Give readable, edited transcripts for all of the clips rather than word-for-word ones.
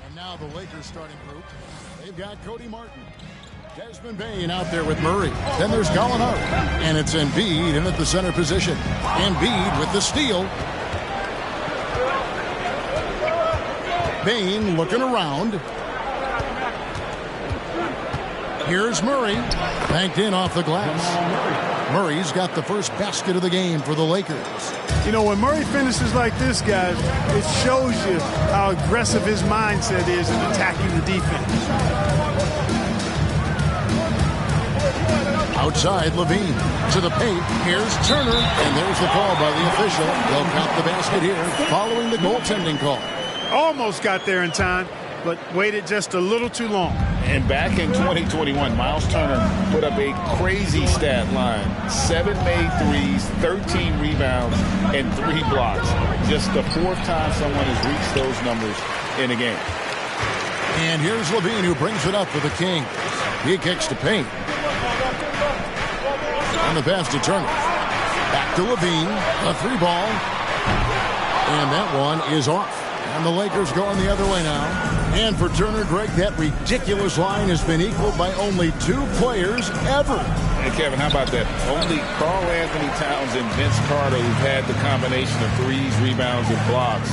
And now the Lakers starting group. They've got Cody Martin, Desmond Bane out there with Murray. Then there's Gallinari. And it's Embiid in at the center position. Embiid with the steal. Bane looking around. Here's Murray. Banked in off the glass. Murray's got the first basket of the game for the Lakers. You know, when Murray finishes like this, guys, it shows you how aggressive his mindset is in attacking the defense. Outside, Levine to the paint. Here's Turner, and there's the call by the official. They'll count the basket here following the goaltending call. Almost got there in time, but waited just a little too long. And back in 2021, Miles Turner put up a crazy stat line. 7 made threes, 13 rebounds, and 3 blocks. Just the 4th time someone has reached those numbers in a game. And here's Levine, who brings it up for the Kings. He kicks to paint. And the pass to Turner. Back to Levine. A 3-ball. And that one is off. And the Lakers going the other way now. And for Turner, Greg, that ridiculous line has been equaled by only 2 players ever. Hey, Kevin, how about that? Only Karl Anthony Towns and Vince Carter, who've had the combination of threes, rebounds, and blocks.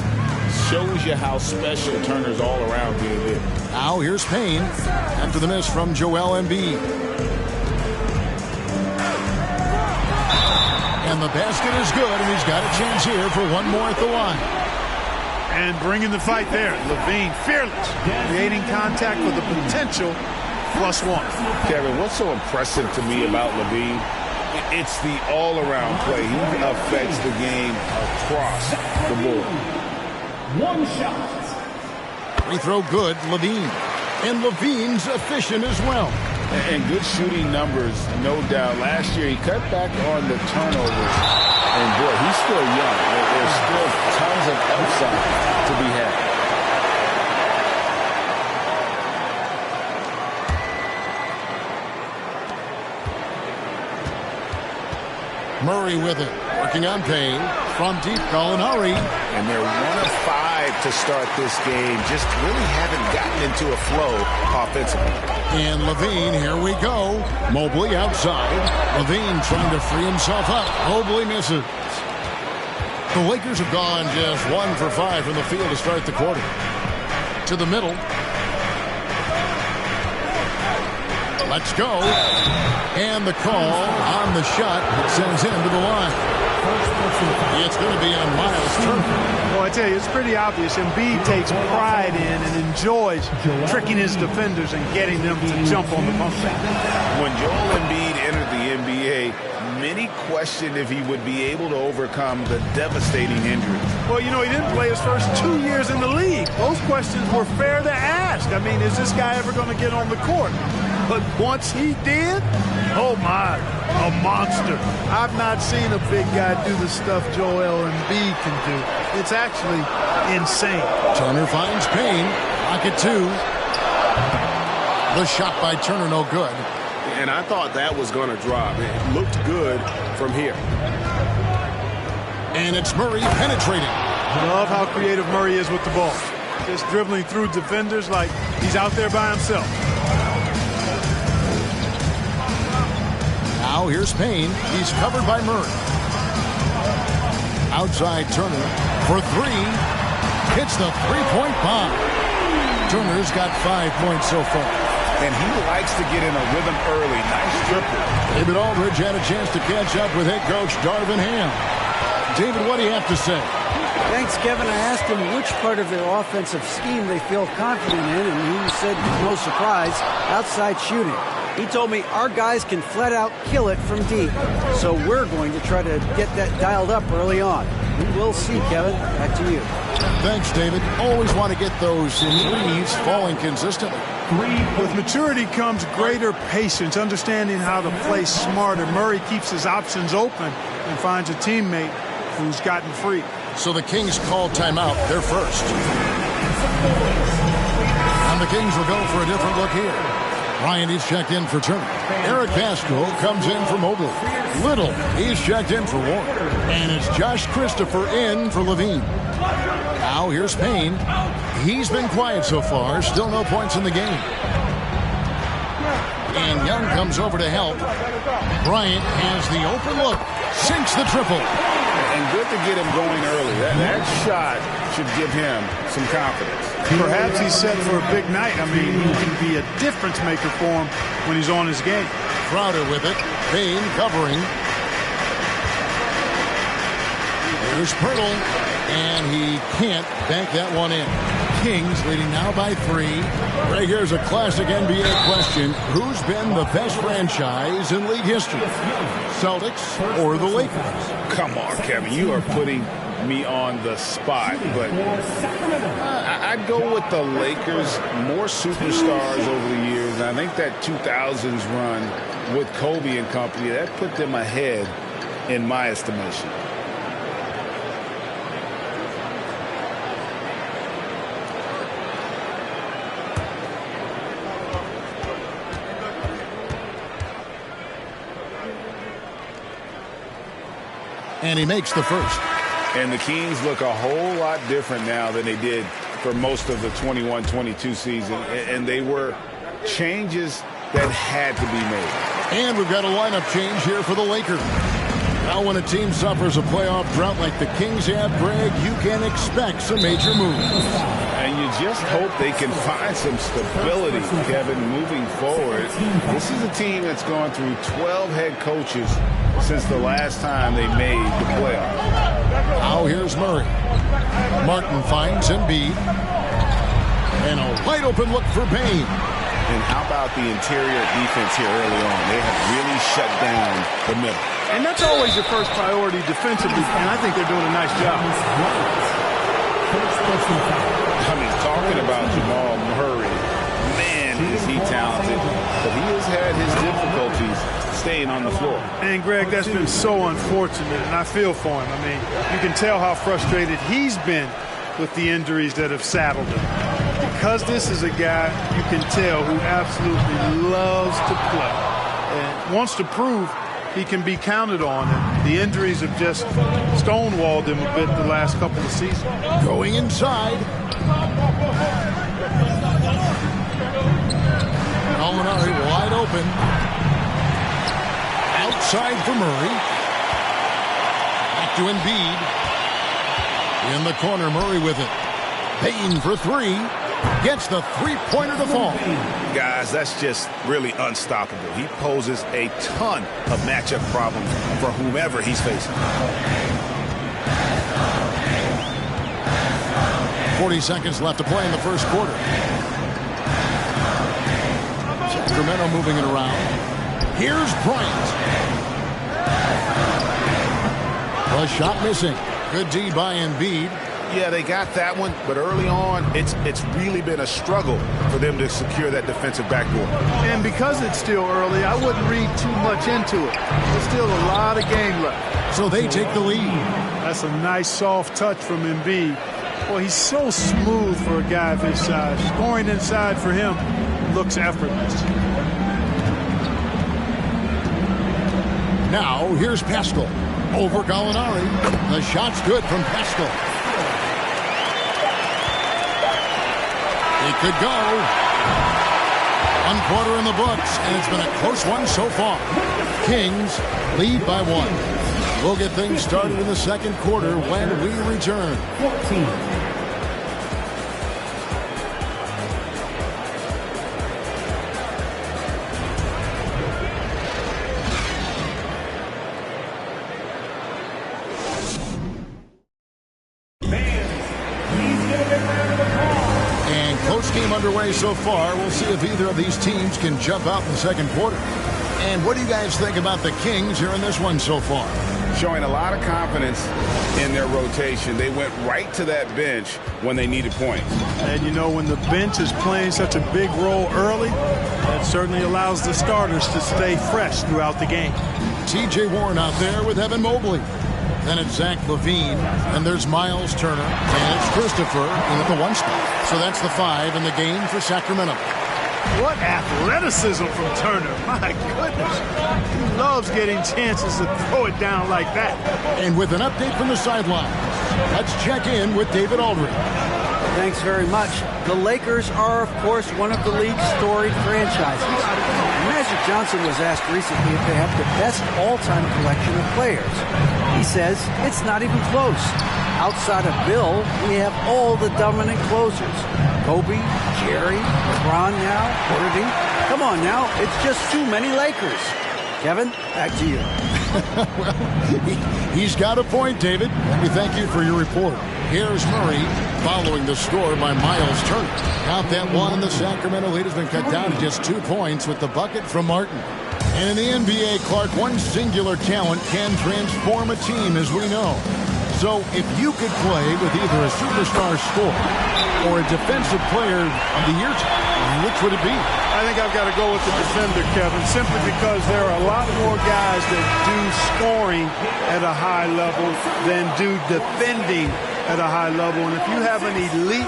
Shows you how special Turner's all around being there. Now here's Payne after the miss from Joel Embiid. And the basket is good, and he's got a chance here for one more at the line. And bringing the fight there. Levine, fearless, creating contact with the potential +1. Kevin, what's so impressive to me about Levine? It's the all-around play. He affects the game across the board. One shot. Free throw good, Levine. And Levine's efficient as well. And good shooting numbers, no doubt. Last year, he cut back on the turnovers. And, boy, he's still young. There's still tons of upside to be had. Murray with it. Working on Payne. From deep, Gallinari. And they're 1 of 5 to start this game. Just really haven't gotten into a flow offensively. And Levine, here we go. Mobley outside. Levine trying to free himself up. Mobley misses. The Lakers have gone just 1 for 5 from the field to start the quarter. To the middle. Let's go. And the call on the shot that sends him to the line. It's going to be on Miles Turner. Well, I tell you, it's pretty obvious. Embiid takes pride in and enjoys tricking his defenders and getting them to jump on the pump fake. When Joel Embiid entered the NBA, many questioned if he would be able to overcome the devastating injuries. Well, you know, he didn't play his first 2 years in the league. Those questions were fair to ask. I mean, is this guy ever going to get on the court? But once he did, oh my, a monster. I've not seen a big guy do the stuff Joel Embiid can do. It's actually insane. Turner finds Payne. Pocket 2. The shot by Turner, no good. And I thought that was going to drop. It looked good from here. And it's Murray penetrating. Love how creative Murray is with the ball. Just dribbling through defenders like he's out there by himself. Now here's Payne. He's covered by Murray. Outside Turner for 3. Hits the three-point bomb. Turner's got 5 points so far. And he likes to get in a rhythm early. Nice triple. David Aldridge had a chance to catch up with head coach Darvin Ham. David, what do you have to say? Thanks, Kevin. I asked him which part of their offensive scheme they feel confident in, and he said, no surprise, outside shooting. He told me our guys can flat out kill it from deep, so we're going to try to get that dialed up early on. We will see, Kevin. Back to you. Thanks, David. Always want to get those threes falling consistently. With maturity comes greater patience, understanding how to play smarter. Murray keeps his options open and finds a teammate who's gotten free. So the Kings call timeout. They're first. And the Kings will go for a different look here. Ryan, he's checked in for Turner. Eric Pascal comes in for Mobley. Little, he's checked in for Warren. And it's Josh Christopher in for Levine. Now here's Payne. He's been quiet so far. Still no points in the game. And Young comes over to help. Bryant has the open look. Sinks the triple. And good to get him going early. That shot should give him some confidence. Perhaps he's set for a big night. I mean, he can be a difference maker for him when he's on his game. Crowder with it. Payne covering. There's Pirtle. And he can't bank that one in. Kings leading now by 3. Right here's a classic NBA question. Who's been the best franchise in league history? Celtics or the Lakers? Come on, Kevin. You are putting me on the spot. But I'd go with the Lakers. More superstars over the years. And I think that 2000s run with Kobe and company, that put them ahead in my estimation. And he makes the first. And the Kings look a whole lot different now than they did for most of the 21-22 season. And they were changes that had to be made. And we've got a lineup change here for the Lakers. Now when a team suffers a playoff drought like the Kings have, Greg, you can expect some major moves. And you just hope they can find some stability, Kevin, moving forward. This is a team that's gone through 12 head coaches since the last time they made the playoffs. Now here's Murray. Martin finds Embiid. And a wide open look for Payne. And how about the interior defense here early on? They have really shut down the middle. And that's always your first priority defensively, and I think they're doing a nice job. I mean, talking about Jamal Murray, man, is he talented. But he has had his difficulties staying on the floor. And, Greg, that's been so unfortunate, and I feel for him. I mean, you can tell how frustrated he's been with the injuries that have saddled him. Because this is a guy you can tell who absolutely loves to play and wants to prove he can be counted on. And the injuries have just stonewalled him a bit the last couple of seasons. Going inside. Gallinari wide open. Outside for Murray. Back to Embiid. In the corner, Murray with it. Payne for 3. Gets the three-pointer to fall. Guys, that's just really unstoppable. He poses a ton of matchup problems for whomever he's facing. 40 seconds left to play in the first quarter. Sacramento moving it around. Here's Bryant. A shot missing. Good D by Embiid. Yeah, they got that one, but early on, it's really been a struggle for them to secure that defensive backboard. And because it's still early, I wouldn't read too much into it. There's still a lot of game left. So they take the lead. That's a nice soft touch from Embiid. Boy, he's so smooth for a guy of his size. Scoring inside for him looks effortless. Now, here's Pascal. Over Gallinari. The shot's good from Pascal. It could go. 1 quarter in the books, and it's been a close one so far. Kings lead by 1. We'll get things started in the second quarter when we return. 14. Underway so far. We'll see if either of these teams can jump out in the second quarter. And what do you guys think about the Kings here in this one so far? Showing a lot of confidence in their rotation. They went right to that bench when they needed points. And, you know, when the bench is playing such a big role early, that certainly allows the starters to stay fresh throughout the game. T.J. Warren out there with Evan Mobley. Then it's Zach LaVine, and there's Miles Turner, and it's Christopher in at the 1 spot. So that's the 5 in the game for Sacramento. What athleticism from Turner. My goodness. He loves getting chances to throw it down like that. And with an update from the sidelines, let's check in with David Aldridge. Thanks very much. The Lakers are, of course, one of the league's storied franchises. Magic Johnson was asked recently if they have the best all-time collection of players. He says it's not even close. Outside of Bill, we have all the dominant closers. Kobe, Jerry, LeBron now, Worthy. Come on now, it's just too many Lakers. Kevin, back to you. Well, he's got a point, David. Let me thank you for your report. Here's Murray following the score by Miles Turner. Count that one, and the Sacramento lead has been cut down to just 2 points with the bucket from Martin. And in the NBA, Clark, one singular talent can transform a team, as we know. So if you could play with either a superstar scorer or a defensive player of the year, which would it be? I think I've got to go with the defender, Kevin, simply because there are a lot more guys that do scoring at a high level than do defending at a high level. And if you have an elite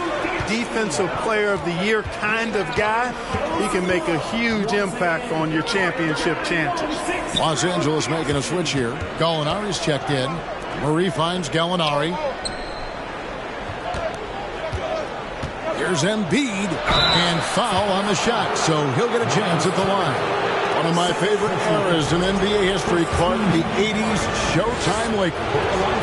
defensive player of the year kind of guy, he can make a huge impact on your championship chances. Los Angeles making a switch here. Gallinari's checked in. Murray finds Gallinari. Here's Embiid, and foul on the shot, so he'll get a chance at the line. One of my favorite eras in NBA history, Clark, the 80s Showtime Lakers.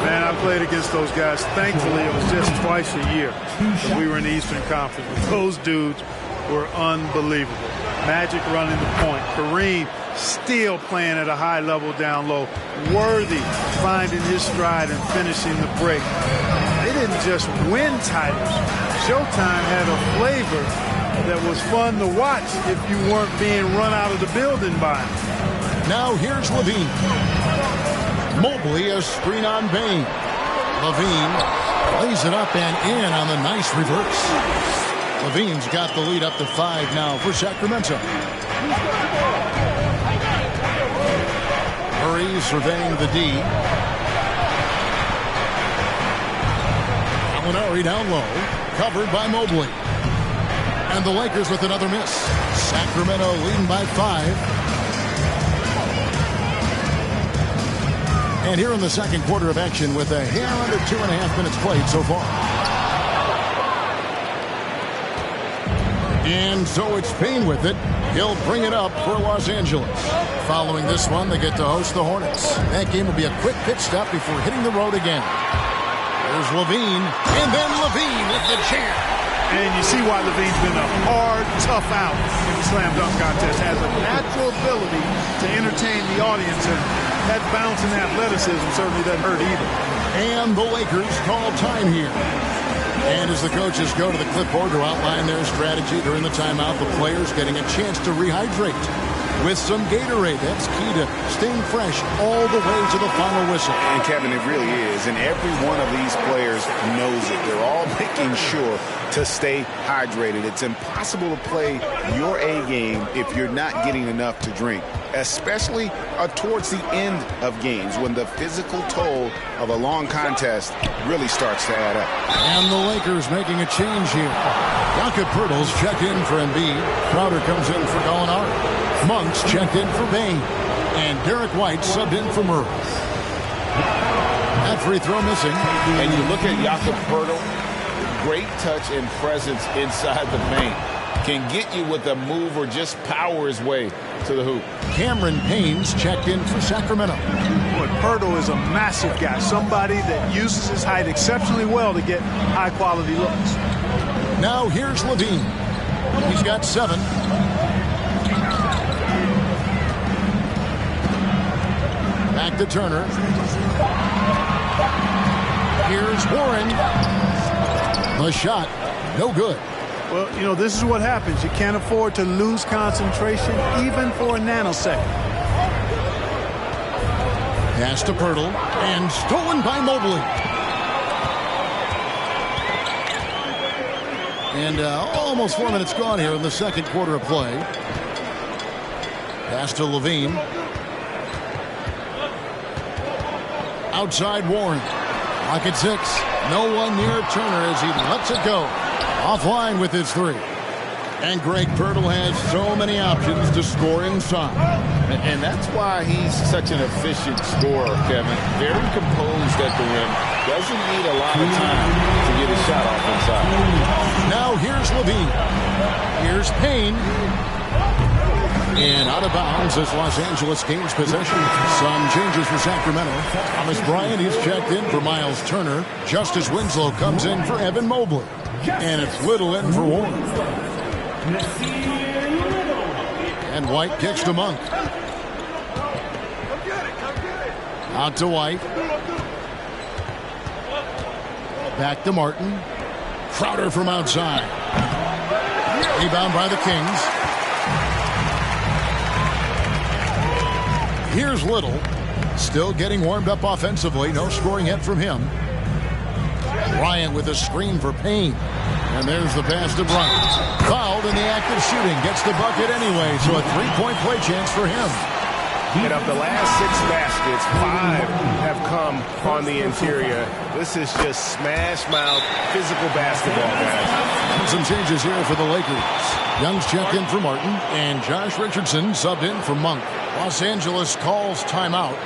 Man, I played against those guys. Thankfully, it was just twice a year that we were in the Eastern Conference. Those dudes were unbelievable. Magic running the point. Kareem still playing at a high level down low. Worthy finding his stride and finishing the break. They didn't just win titles. Showtime had a flavor that was fun to watch if you weren't being run out of the building by him. Now here's Levine. Mobley, a screen on Bain. Levine lays it up and in on the nice reverse. Levine's got the lead up to 5 now for Sacramento. Murray surveying the D. Gallinari down low, covered by Mobley. And the Lakers with another miss. Sacramento leading by 5. And here in the second quarter of action with a hair under 2.5 minutes played so far. And so it's Payne with it. He'll bring it up for Los Angeles. Following this one, they get to host the Hornets. That game will be a quick pit stop before hitting the road again. There's Levine, and then Levine with the jam. And you see why Levine's been a hard, tough out in the slam dunk contest. Has a natural ability to entertain the audience, and that bounce and athleticism certainly doesn't hurt either. And the Lakers call time here. And as the coaches go to the clipboard to outline their strategy during the timeout, the players getting a chance to rehydrate with some Gatorade. That's key to staying fresh all the way to the final whistle. And Kevin, it really is. And every one of these players knows it. They're all making sure to stay hydrated. It's impossible to play your A game if you're not getting enough to drink, especially towards the end of games when the physical toll of a long contest really starts to add up. And the Lakers making a change here. Jakob Poeltl's checked in for Embiid. Crowder comes in for Gallinari. Monk's checked in for Bain. And Derek White subbed in for Murray. That free throw missing. And you look at Jakob Poeltl, great touch and presence inside the paint. Can get you with a move or just power his way to the hoop. Cameron Payne's checked in for Sacramento. But Poeltl is a massive guy, somebody that uses his height exceptionally well to get high-quality looks. Now here's Levine. He's got 7. Back to Turner. Here's Warren. The shot, no good. Well, you know, this is what happens. You can't afford to lose concentration even for a nanosecond. Pass to Poeltl, and stolen by Mobley. And almost 4 minutes gone here in the second quarter of play. Pass to Levine. Outside Warren. Lock at 6. No one near Turner as he lets it go. Offline with his 3. And Greg Pirtle has so many options to score inside. And that's why he's such an efficient scorer, Kevin. Very composed at the rim. Doesn't need a lot of time to get his shot off inside. Now here's Levine. Here's Payne. And out of bounds as Los Angeles gains possession. Some changes for Sacramento. Thomas Bryant is checked in for Miles Turner. Justice Winslow comes in for Evan Mobley. And it's Little in for Warren. And White kicks to Monk. Out to White. Back to Martin. Crowder from outside. Rebound by the Kings. Here's Little. Still getting warmed up offensively. No scoring yet from him. Bryant with a screen for Payne. And there's the pass to Bryant. Fouled in the act of shooting. Gets the bucket anyway, so a three-point play chance for him. And of the last 6 baskets, 5 have come on the interior. This is just smash-mouth physical basketball, guys. Some changes here for the Lakers. Young's checked in for Martin, and Josh Richardson subbed in for Monk. Los Angeles calls timeout.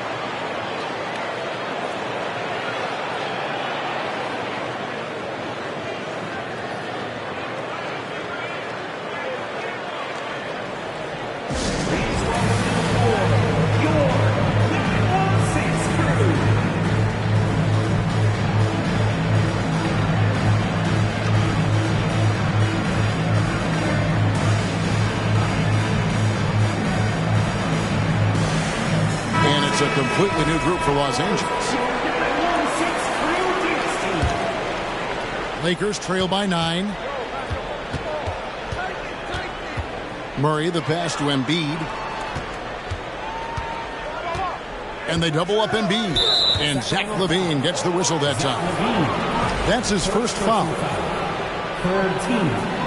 It's a completely new group for Los Angeles. Lakers trail by 9. Murray the pass to Embiid. And they double up Embiid. And Zach LaVine gets the whistle that time. That's his first foul. 13.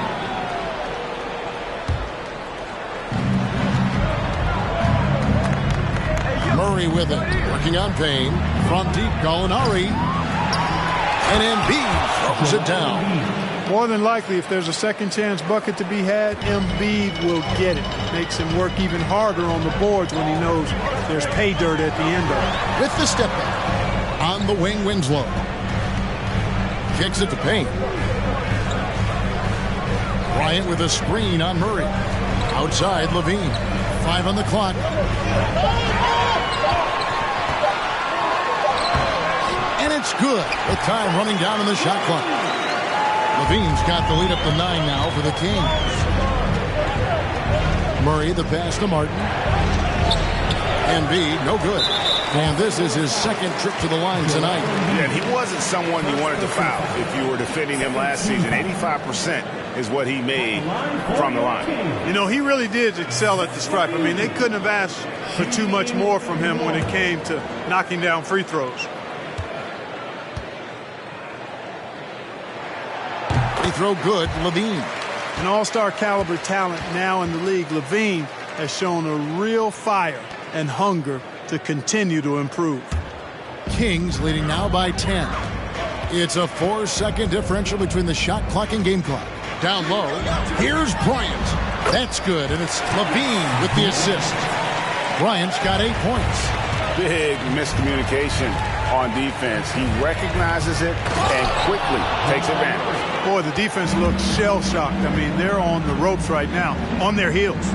Murray with it, working on Payne. From deep, Gallinari. And Embiid throws it down. More than likely, if there's a second chance bucket to be had, Embiid will get it. Makes him work even harder on the boards when he knows there's pay dirt at the end of it. With the step back. On the wing, Winslow. Kicks it to Payne. Bryant with a screen on Murray. Outside, Levine. 5 on the clock. And it's good. With time running down in the shot clock. Levine's got the lead up to 9 now for the Kings. Murray, the pass to Martin. Embiid, no good. And this is his second trip to the line tonight. Yeah, and he wasn't someone you wanted to foul if you were defending him last season. 85% is what he made from the line. You know, he really did excel at the stripe. I mean, they couldn't have asked for too much more from him when it came to knocking down free throws. Free throw good, Levine. An all-star caliber talent now in the league, Levine has shown a real fire and hunger to continue to improve. Kings leading now by 10. It's a 4-second differential between the shot clock and game clock. Down low, here's Bryant. That's good, and it's Levine with the assist. Bryant's got 8 points. Big miscommunication on defense. He recognizes it and quickly takes advantage. Boy, the defense looks shell-shocked. I mean, they're on the ropes right now, on their heels.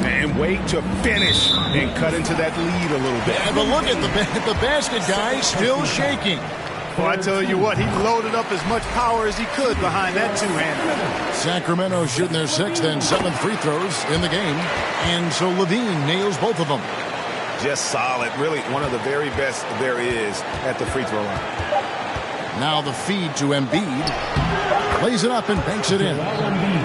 And wait to finish and cut into that lead a little bit. Yeah, but look at the basket guy still shaking. Well, I tell you what, he loaded up as much power as he could behind that two-hander. Sacramento shooting their 6th and 7th free throws in the game. And so Levine nails both of them. Just solid. Really one of the very best there is at the free throw line. Now the feed to Embiid. Lays it up and banks it in.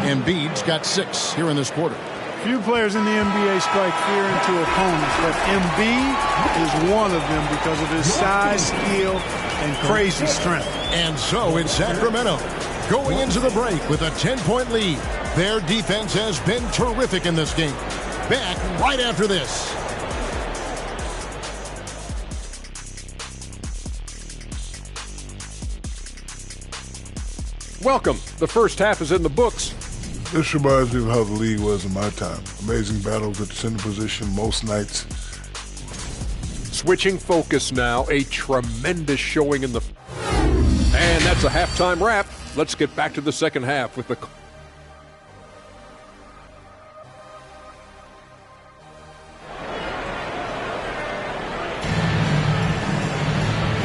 Embiid's got 6 here in this quarter. Few players in the NBA strike fear into opponents, but Embiid is one of them because of his size, skill, and crazy strength. And so it's Sacramento going into the break with a 10-point lead. Their defense has been terrific in this game. Back right after this. Welcome. The first half is in the books. This reminds me of how the league was in my time. Amazing battles at the center position most nights. Switching focus now, a tremendous showing in the... And that's a halftime wrap. Let's get back to the second half with the...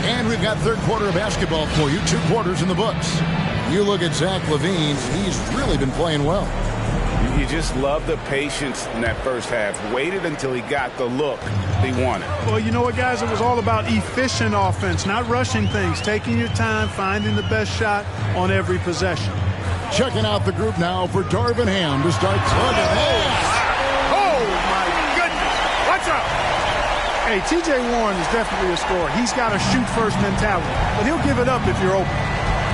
And we've got third quarter of basketball for you. 2 quarters in the books. You look at Zach LaVine. He's really been playing well. You just love the patience in that first half. Waited until he got the look he wanted. Well, you know what, guys? It was all about efficient offense, not rushing things, taking your time, finding the best shot on every possession. Checking out the group now for Darvin Ham to start plugging. Oh, my goodness. What's up? Hey, T.J. Warren is definitely a scorer. He's got a shoot-first mentality, but he'll give it up if you're open.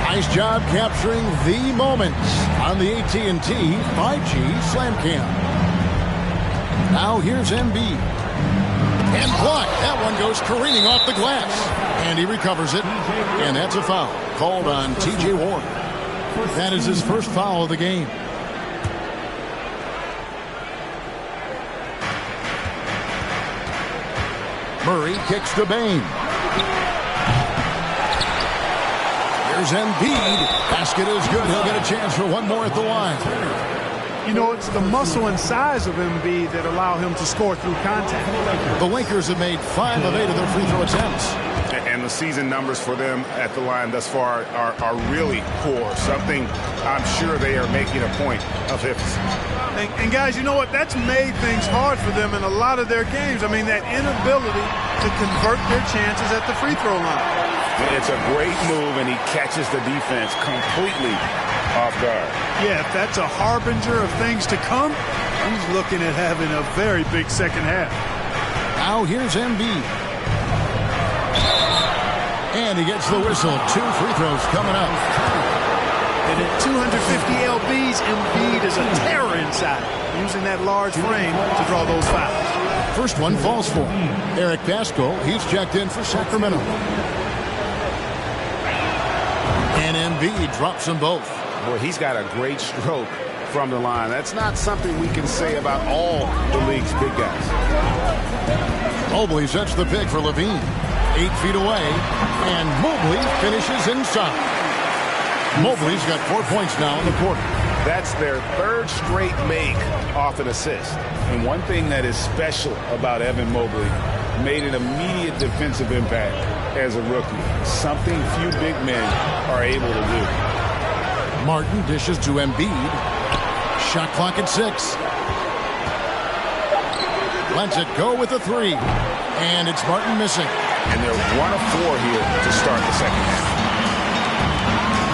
Nice job capturing the moments on the AT&T 5G Slam Cam. Now here's Embiid. And blocked. That one goes careening off the glass. And he recovers it. And that's a foul called on T.J. Warren. That is his first foul of the game. Murray kicks to Bain. Here's Embiid. Basket is good. He'll get a chance for one more at the line. You know, it's the muscle and size of Embiid that allow him to score through contact. The Lakers have made 5 of 8 of their free throw attempts. And the season numbers for them at the line thus far are really poor. Something I'm sure they are making a point of emphasis. And guys, you know what? That's made things hard for them in a lot of their games. I mean, that inability to convert their chances at the free throw line. It's a great move, and he catches the defense completely off guard. Yeah, if that's a harbinger of things to come, he's looking at having a very big second half. Now here's Embiid. And he gets the whistle. 2 free throws coming up. And at 250 lbs, Embiid is a terror inside, using that large frame to draw those fouls. First one falls for Eric Pasco. He's checked in for Sacramento. And Embiid drops them both. Boy, he's got a great stroke from the line. That's not something we can say about all the league's big guys. Mobley sets the pick for LaVine. 8 feet away. And Mobley finishes inside. Mobley's got 4 points now in the quarter. That's their 3rd straight make off an assist. And one thing that is special about Evan Mobley, made an immediate defensive impact as a rookie. Something few big men are able to do. Martin dishes to Embiid. Shot clock at 6. Lets it go with a 3. And it's Martin missing. And they're 1 of 4 here to start the second half.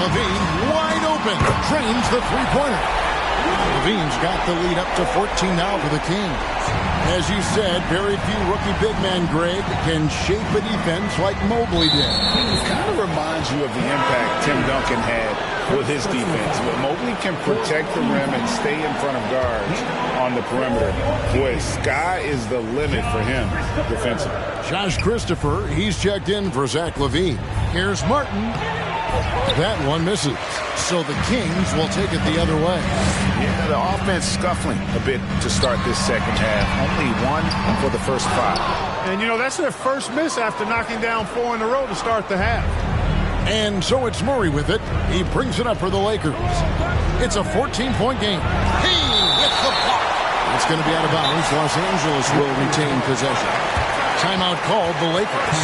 LaVine wide open. Drains the three-pointer. LaVine's got the lead up to 14 now for the Kings. As you said, very few rookie big men, Greg, can shape a defense like Mobley did. It kind of reminds you of the impact Tim Duncan had with his defense. But Mobley can protect the rim and stay in front of guards on the perimeter. Boy, sky is the limit for him defensively. Josh Christopher, he's checked in for Zach LaVine. Here's Martin. That one misses. So the Kings will take it the other way. Yeah, the offense scuffling a bit to start this second half. Only 1 for the first 5. And, you know, that's their first miss after knocking down 4 in a row to start the half. And so it's Murray with it. He brings it up for the Lakers. It's a 14-point game. He hits the block. It's going to be out of bounds. Los Angeles will retain possession. Timeout called the Lakers.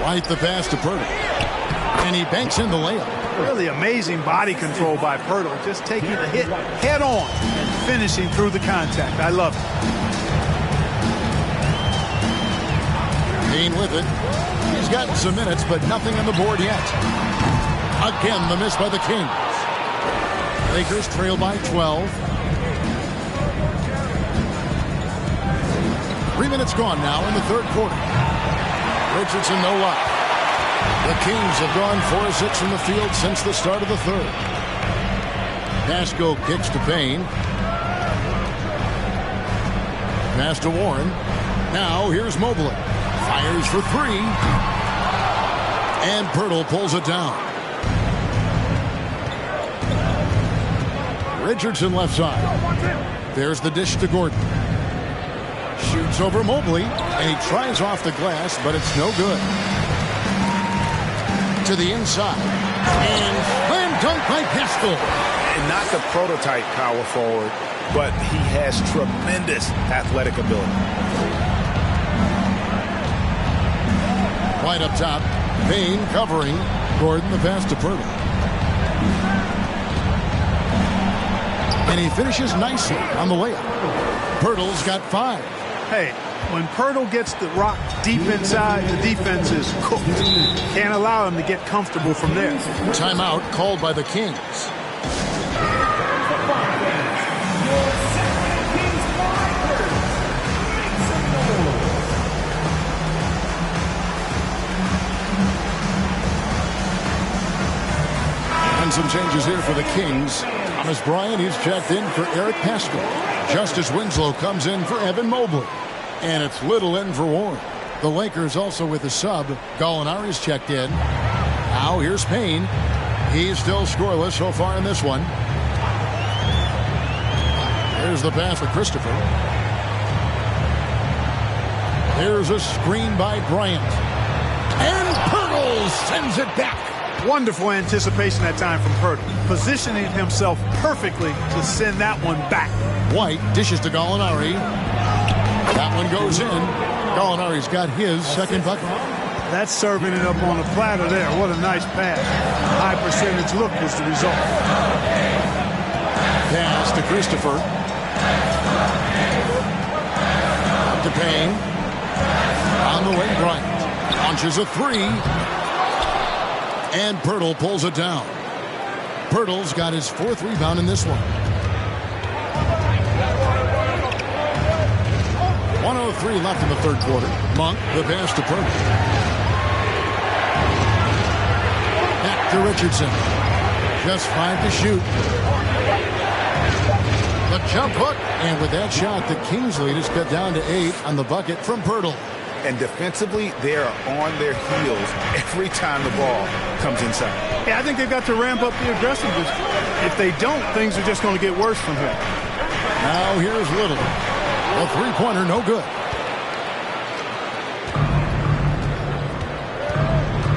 White the pass to Pirtle. And he banks in the layup. Really amazing body control by Pirtle. Just taking the hit head on and finishing through the contact. I love it. Dean with it. He's gotten some minutes, but nothing on the board yet. Again, the miss by the Kings. Lakers trail by 12. 3 minutes gone now in the third quarter. Richardson, no luck. The Kings have gone 4 of 6 from the field since the start of the third. Pasco kicks to Payne. Pass to Warren. Now here's Mobley. Fires for 3. And Pirtle pulls it down. Richardson left side. There's the dish to Gordon. Shoots over Mobley, and he tries off the glass, but it's no good. To the inside. And slam dunk by Pascal. And not the prototype power forward, but he has tremendous athletic ability. Right up top. Payne covering. Gordon the pass to Pirtle. And he finishes nicely on the layup. Pirtle's got 5. Hey, when Pirtle gets the rock deep inside, the defense is cooked. Can't allow him to get comfortable from there. Timeout called by the Kings. And some changes here for the Kings. Thomas Bryant, he's checked in for Eric Pascal. Justice Winslow comes in for Evan Mobley. And it's Little in for Warren. The Lakers also with a sub. Gallinari's checked in. Now here's Payne. He's still scoreless so far in this one. Here's the pass for Christopher. Here's a screen by Bryant. And Pirtle sends it back. Wonderful anticipation that time from Pirtle. Positioning himself perfectly to send that one back. White dishes to Gallinari. That one goes in. Gallinari's got his second bucket. That's serving it up on a platter there. What a nice pass. High percentage look was the result. Pass to Christopher. Up to Payne. On the way, Bryant. Launches a 3. And Pirtle pulls it down. Pirtle's got his 4th rebound in this one. 1:03 left in the third quarter. Monk, the pass to Pirtle. Back to Richardson. Just 5 to shoot. The jump hook. And with that shot, the Kings lead is cut down to 8 on the bucket from Pirtle. And defensively, they are on their heels every time the ball comes inside. Yeah, I think they've got to ramp up the aggressiveness. If they don't, things are just going to get worse from here. Now here's Little. A 3-pointer, no good.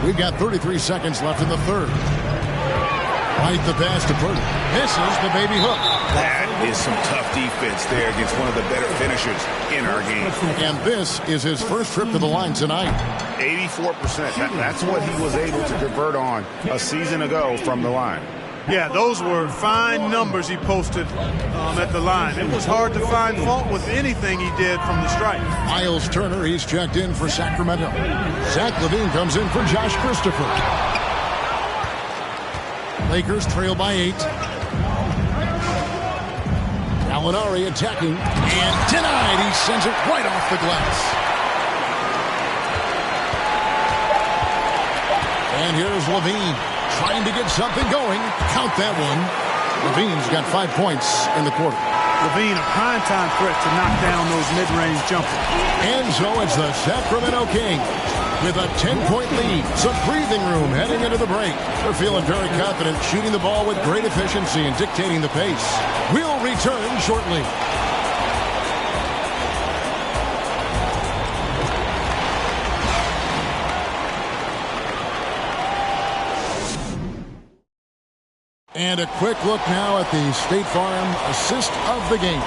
We've got 33 seconds left in the third. White the pass to Pirtle. Misses the baby hook. That is some tough defense there against one of the better finishers in our game. And this is his first trip to the line tonight. 84%. That's what he was able to convert on a season ago from the line. Yeah, those were fine numbers he posted at the line. It was hard to find fault with anything he did from the stripe. Miles Turner, he's checked in for Sacramento. Zach LaVine comes in for Josh Christopher. Lakers trail by 8. Gallinari attacking and denied. He sends it right off the glass. And here's LaVine trying to get something going. Count that one. LaVine's got 5 points in the quarter. LaVine, a prime-time threat to knock down those mid-range jumpers. And so it's the Sacramento Kings with a 10-point lead. Some breathing room heading into the break. They're feeling very confident, shooting the ball with great efficiency and dictating the pace. We'll return shortly. And a quick look now at the State Farm assist of the game.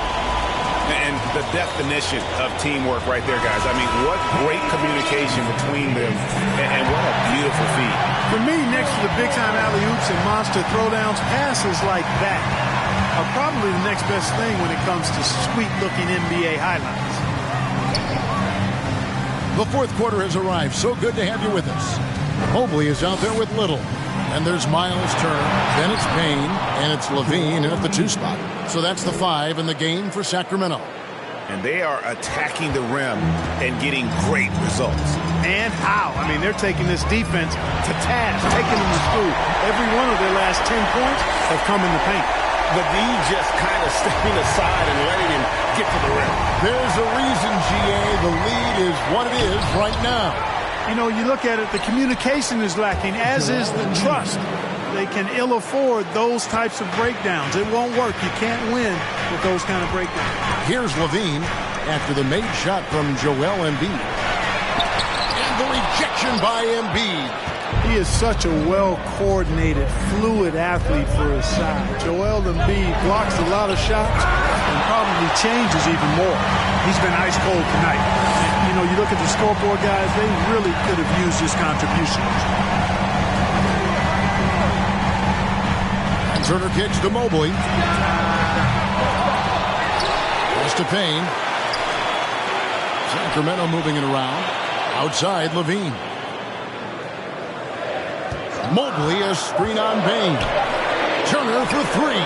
And the definition of teamwork right there, guys. I mean, what great communication between them, and what a beautiful feat. For me, next to the big-time alley-oops and monster throwdowns, passes like that are probably the next best thing when it comes to sweet-looking NBA highlights. The fourth quarter has arrived. So good to have you with us. Mobley is out there with Little. And there's Miles Turner, then it's Payne, and it's LaVine in at the 2 spot. So that's the 5 in the game for Sacramento. And they are attacking the rim and getting great results. And how? I mean, they're taking this defense to task, taking them to school. Every one of their last 10 points have come in the paint. The D just kind of stepping aside and letting him get to the rim. There's a reason, GA. The lead is what it is right now. You know, you look at it, the communication is lacking, as is the trust. They can ill afford those types of breakdowns. It won't work. You can't win with those kind of breakdowns. Here's Levine after the made shot from Joel Embiid. And the rejection by Embiid. He is such a well-coordinated, fluid athlete for his size. Joel Embiid blocks a lot of shots and probably changes even more. He's been ice cold tonight. You know, you look at the scoreboard, guys, they really could have used his contributions. And Turner kicks to Mobley. Pass to Payne. Sacramento moving it around. Outside, Levine. Mobley, a screen on Payne. Turner for three.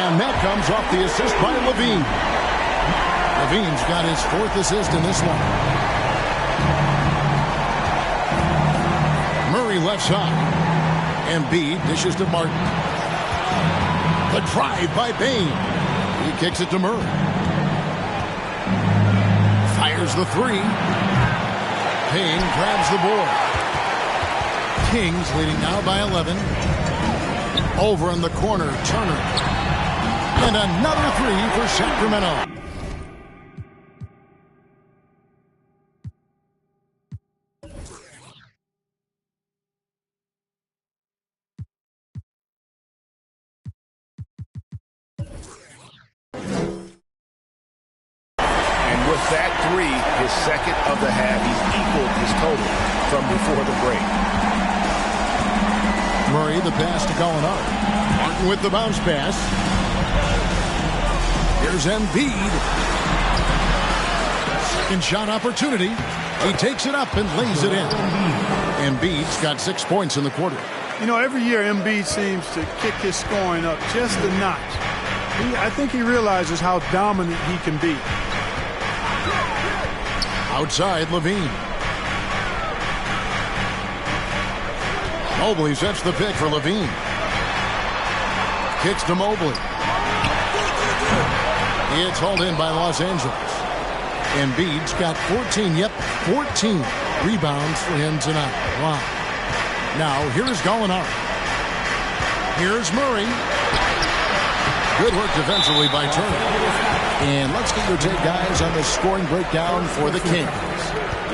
And that comes off the assist by Levine. Levine's got his fourth assist in this one. Murray left side. Embiid dishes to Martin. The drive by Payne. He kicks it to Murray. Fires the three. Payne grabs the board. Kings leading now by 11. Over in the corner, Turner. And another three for Sacramento. And with that three, his second of the half, he's equaled his total from before the break. Murray, the pass to Gallinari. Martin with the bounce pass. Here's Embiid. Second shot opportunity. He takes it up and lays it in. Embiid's got 6 points in the quarter. You know, every year Embiid seems to kick his scoring up just a notch. I think he realizes how dominant he can be. Outside, Levine. Mobley sets the pick for Levine. Kicks to Mobley. It's hauled in by Los Angeles. Embiid's got 14 rebounds for him tonight. Wow. Now, here's Gallinari. Here's Murray. Good work defensively by Turner. And let's get your take, guys, on the scoring breakdown for the Kings.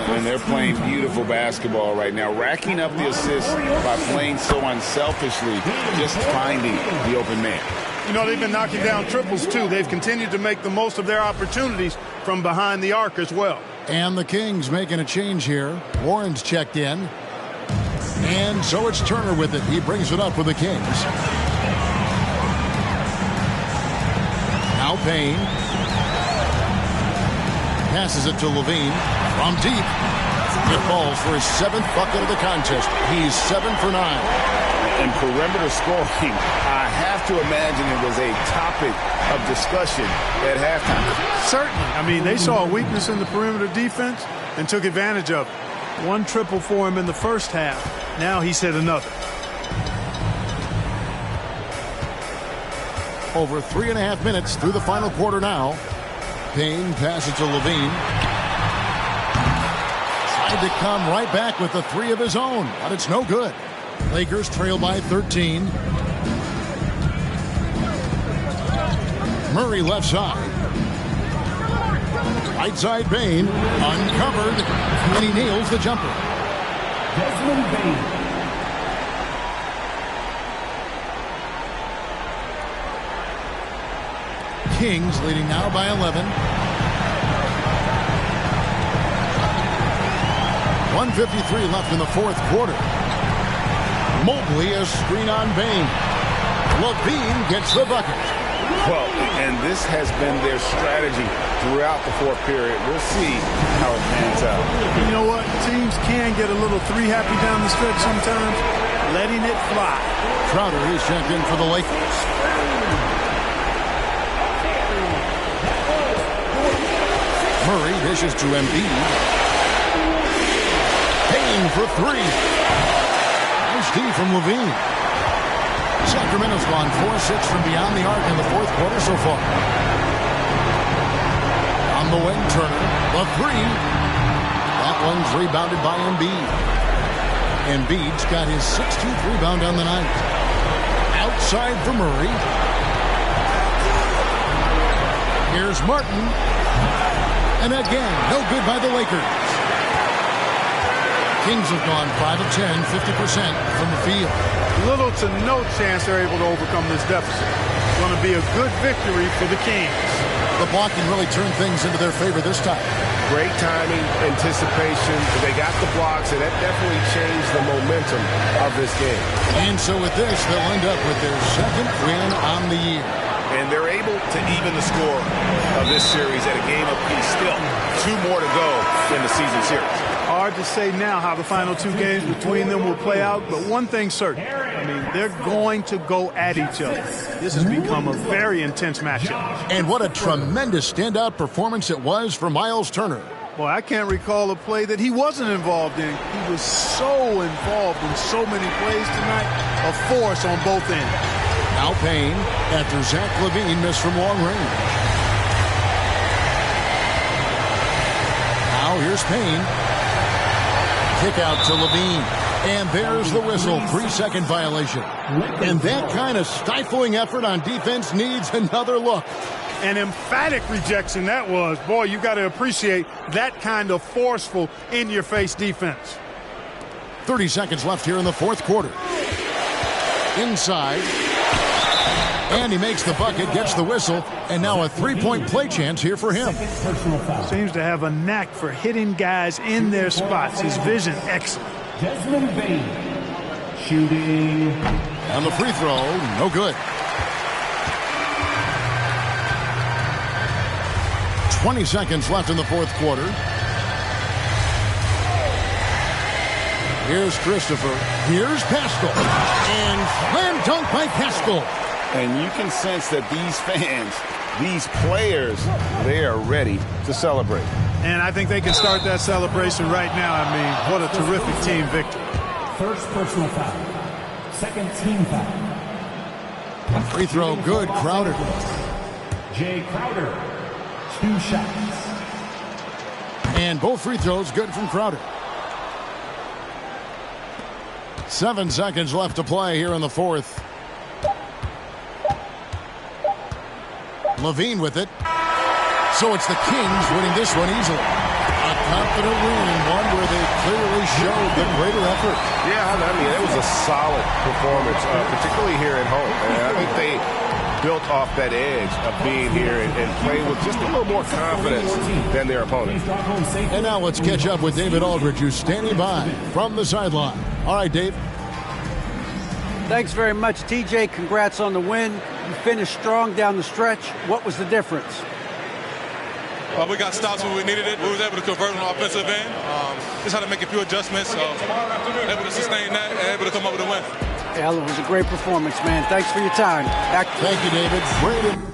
And they're playing beautiful basketball right now, racking up the assists by playing so unselfishly, just finding the open man. You know, they've been knocking down triples, too. They've continued to make the most of their opportunities from behind the arc as well. And the Kings making a change here. Warren's checked in. And so it's Turner with it. He brings it up for the Kings. Now Payne. Passes it to Levine. From deep. It falls for his 7th bucket of the contest. He's 7 for 9. And perimeter scoring, I have to imagine it was a topic of discussion at halftime. Certainly. I mean, they saw a weakness in the perimeter defense and took advantage of it. 1 triple for him in the first half. Now he's hit another. Over 3.5 minutes through the final quarter now. Payne passes to Levine. Tried to come right back with the 3 of his own, but it's no good. Lakers trail by 13. Murray left side. Right side Payne. Uncovered. And he nails the jumper. Desmond Bane. Kings leading now by 11. 1:53 left in the 4th quarter. Mobley, a screen on Bane. Levine gets the bucket. Well, and this has been their strategy throughout the 4th period. We'll see how it pans out. You know what? Teams can get a little 3-happy down the stretch sometimes. Letting it fly. Crowder is checked in for the Lakers. Murray dishes to Embiid. Levine for three. Nice D from Levine. Sacramento's gone 4-6 from beyond the arc in the fourth quarter so far. On the wing, Turner, the three. That one's rebounded by Embiid. Embiid's got his 16th rebound on the night. Outside for Murray. Here's Martin. And again, no good by the Lakers. Kings have gone 5 of 10, 50% from the field. Little to no chance they're able to overcome this deficit. It's going to be a good victory for the Kings. The blocking really turned things into their favor this time. Great timing, anticipation. They got the blocks, and that definitely changed the momentum of this game. And so with this, they'll end up with their second win on the year. And they're able to even the score of this series at a game apiece. Still, 2 more to go in the season series. Hard to say now how the final 2 games between them will play out, but one thing's certain. I mean, they're going to go at each other. This has become a very intense matchup. And what a tremendous standout performance it was for Miles Turner. Boy, I can't recall a play that he wasn't involved in. He was so involved in so many plays tonight. A force on both ends. Now Payne after Zach LaVine missed from long range. Now here's Payne. Kick out to LaVine. And there's the whistle. 3-second violation. And that kind of stifling effort on defense needs another look. An emphatic rejection that was. Boy, you got to appreciate that kind of forceful, in-your-face defense. 30 seconds left here in the fourth quarter. Inside. And he makes the bucket, gets the whistle, and now a 3-point play chance here for him. Seems to have a knack for hitting guys in their spots. His vision, excellent. Desmond Bain shooting. And the free throw, no good. 20 seconds left in the fourth quarter. Here's Christopher. Here's Pascal. And slam dunk by Pascal. And you can sense that these fans, these players, they are ready to celebrate. And I think they can start that celebration right now. I mean, what a terrific team victory. First personal foul. Second team foul. Free throw good, Crowder. Jay Crowder, 2 shots. And both free throws good from Crowder. 7 seconds left to play here in the fourth. LaVine with it. So it's the Kings winning this one easily. A confident win, and one where they clearly showed the greater effort. Yeah, I mean, it was a solid performance, particularly here at home. And I think they built off that edge of being here and playing with just a little more confidence than their opponent. And now let's catch up with David Aldridge, who's standing by from the sideline. All right, Dave. Thanks very much, TJ. Congrats on the win. You finished strong down the stretch. What was the difference? We got stops when we needed it. We was able to convert on the offensive end. Just had to make a few adjustments. So able to sustain that and able to come up with a win. Yeah, it was a great performance, man. Thanks for your time. Thank you, David. Brandon.